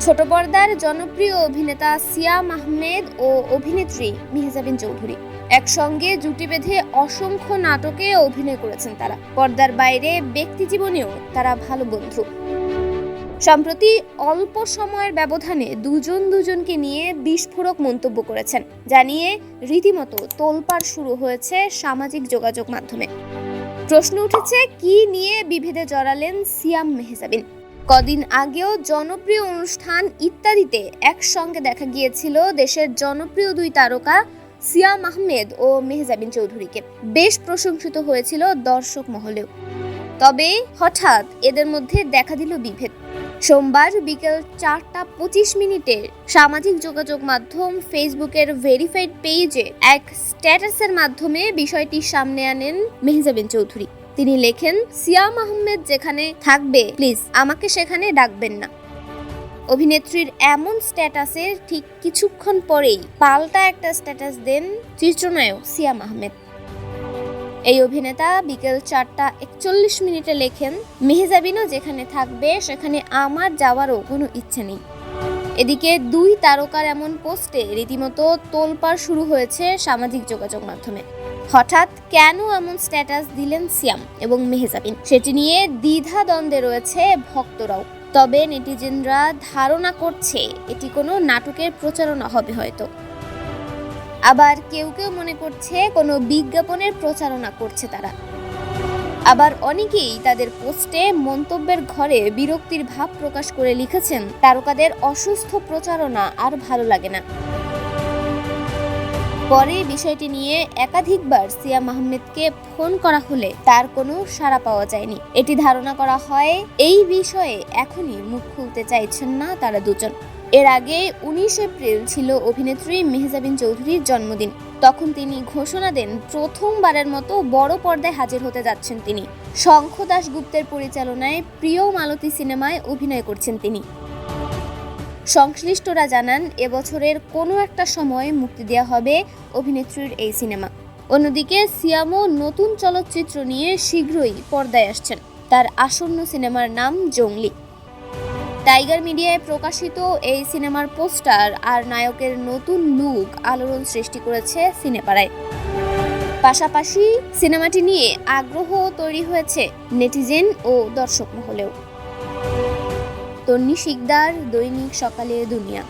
ছোট পর্দার জনপ্রিয় অভিনেতা সিয়াম আহমেদ ও অভিনেত্রী মেহজাবিন চৌধুরী একসঙ্গে জুটি বেঁধে অসংখ্য নাটকে অভিনয় করেছেন তারা। পর্দার বাইরে ব্যক্তিজীবনেও তারা ভালো বন্ধু। সম্প্রতি অল্প সময়ের ব্যবধানে দুজনকে নিয়ে বিস্ফোরক মন্তব্য করেছেন, জানিয়ে রীতিমতো তোলপাড় শুরু হয়েছে সামাজিক যোগাযোগ মাধ্যমে। প্রশ্ন উঠেছে, কি নিয়ে বিভেদে জড়ালেন সিয়াম মেহজাবিন? কদিন আগেও জনপ্রিয় অনুষ্ঠান ইত্যাদিতে একসঙ্গে দেখা গিয়েছিল দেশের জনপ্রিয় দুই তারকা সিয়াম আহমেদ ও মেহজাবিন চৌধুরীকে। বেশ প্রশংসিত হয়েছিল দর্শক মহলেও। তবে হঠাৎ এদের মধ্যে দেখা দিল বিভেদ। সোমবার বিকেল 4:25 সামাজিক যোগাযোগ মাধ্যম ফেসবুকের ভেরিফাইড পেজে এক স্ট্যাটাসের মাধ্যমে বিষয়টি সামনে আনেন মেহজাবিন চৌধুরী। তিনি লেখেন, সিয়াম আহমেদ যেখানে থাকবে প্লিজ আমাকে সেখানে ডাকবেন না। অভিনেত্রীর এমন স্ট্যাটাসের ঠিক কিছুক্ষণ পরেই পাল্টা একটা স্ট্যাটাস দেন চিত্রনায়ক সিয়াম আহমেদ। এই অভিনেতা বিকেল 4:41 লেখেন, মেহজাবিনও যেখানে থাকবে সেখানে আমার যাওয়ারও কোনো ইচ্ছে নেই। এদিকে দুই তারকার এমন পোস্টে রীতিমতো তোলপাড় শুরু হয়েছে সামাজিক যোগাযোগ মাধ্যমে। হঠাৎ কেন এমন স্ট্যাটাস দিলেন সিয়াম এবং মেহজাবিন, সেটি নিয়ে দ্বিধাদ্বন্দ্বে রয়েছে ভক্তরাও। তবে নেটিজেনরা ধারণা করছে এটি কোনো নাটকের প্রচারণা হবে হয়তো। আবার কেউ মনে করছে কোনো বিজ্ঞাপনের প্রচারণা করছে তারা। আবার অনেকেই তাদের পোস্টে মন্তব্যের ঘরে বিরক্তির ভাব প্রকাশ করে লিখেছেন, তারকাদের অসুস্থ প্রচারণা আর ভালো লাগে না। পরে বিষয়টি নিয়ে একাধিকবার সিয়াম আহমেদকে ফোন করা হলে তার কোনো সাড়া পাওয়া যায়নি। এটি ধারণা করা হয় এই বিষয়ে এখনই মুখ খুলতে চাইছেন না তারা দুজন। এর আগে 19 এপ্রিল ছিল অভিনেত্রী মেহজাবিন চৌধুরীর জন্মদিন। তখন তিনি ঘোষণা দেন প্রথমবারের মতো বড় পর্দায় হাজির হতে যাচ্ছেন তিনি। শঙ্খ দাশগুপ্তের পরিচালনায় প্রিয় মালতী সিনেমায় অভিনয় করছেন তিনি। সংশ্লিষ্টরা জানান এবছরের কোনো একটা সময় মুক্তি দেওয়া হবে অভিনেত্রীর এই সিনেমা। অন্যদিকে সিয়ামও নতুন চলচ্চিত্র নিয়ে শীঘ্রই পর্দায় আসছেন। তার আসন্ন সিনেমার নাম জঙ্গলি। টাইগার মিডিয়ায় প্রকাশিত এই সিনেমার পোস্টার আর নায়কের নতুন লুক আলোড়ন সৃষ্টি করেছে সিনেপাড়ায়। পাশাপাশি সিনেমাটি নিয়ে আগ্রহ তৈরি হয়েছে নেটিজেন ও দর্শক মহলেও। তন্নি শিকদার, দৈনিক সকালে দুনিয়া।